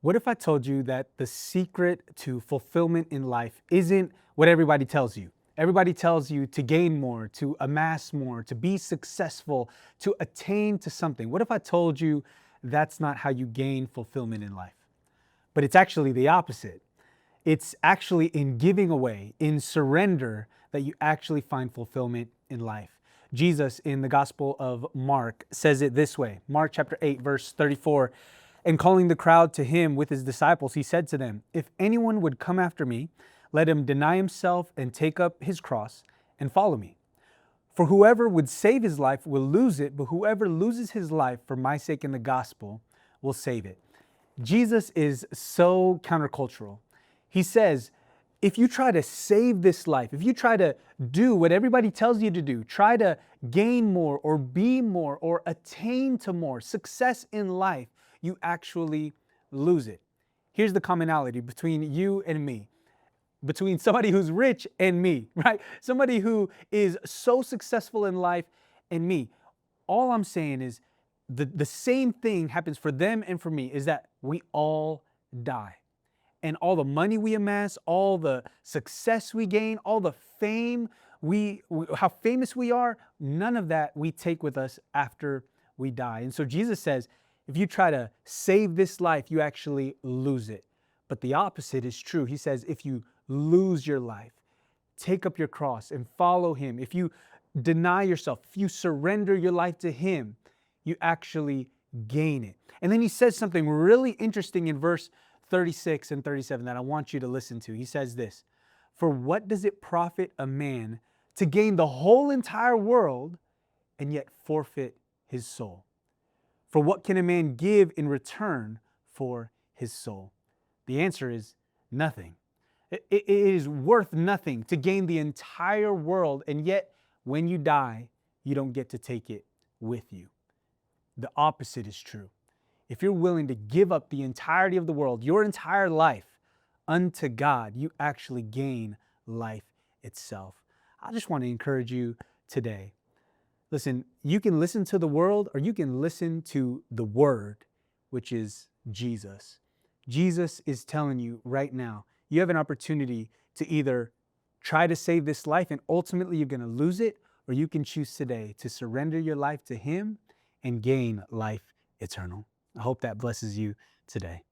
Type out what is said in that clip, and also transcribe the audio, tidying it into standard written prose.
What if I told you that the secret to fulfillment in life isn't what everybody tells you? Everybody tells you to gain more, to amass more, to be successful, to attain to something. What if I told you that's not how you gain fulfillment in life? But it's actually the opposite. It's actually in giving away, in surrender, that you actually find fulfillment in life. Jesus in the Gospel of Mark says it this way. Mark chapter 8, verse 34. And calling the crowd to him with his disciples, he said to them, "If anyone would come after me, let him deny himself and take up his cross and follow me. For whoever would save his life will lose it, but whoever loses his life for my sake and the gospel will save it." Jesus is so countercultural. He says, if you try to save this life, if you try to do what everybody tells you to do, try to gain more or be more or attain to more success in life, you actually lose it. Here's the commonality between you and me, between somebody who's rich and me, right? Somebody who is so successful in life and me. All I'm saying is the same thing happens for them and for me, is that we all die. And all the money we amass, all the success we gain, all the fame, how famous we are, none of that we take with us after we die. And so Jesus says, if you try to save this life, you actually lose it. But the opposite is true. He says, if you lose your life, take up your cross and follow him. If you deny yourself, if you surrender your life to him, you actually gain it. And then he says something really interesting in verse 36 and 37 that I want you to listen to. He says this, "For what does it profit a man to gain the whole entire world and yet forfeit his soul? For what can a man give in return for his soul?" The answer is nothing. It is worth nothing to gain the entire world, and yet when you die, you don't get to take it with you. The opposite is true. If you're willing to give up the entirety of the world, your entire life, unto God, you actually gain life itself. I just want to encourage you today. Listen, you can listen to the world or you can listen to the Word, which is Jesus. Jesus is telling you right now, you have an opportunity to either try to save this life and ultimately you're going to lose it, or you can choose today to surrender your life to Him and gain life eternal. I hope that blesses you today.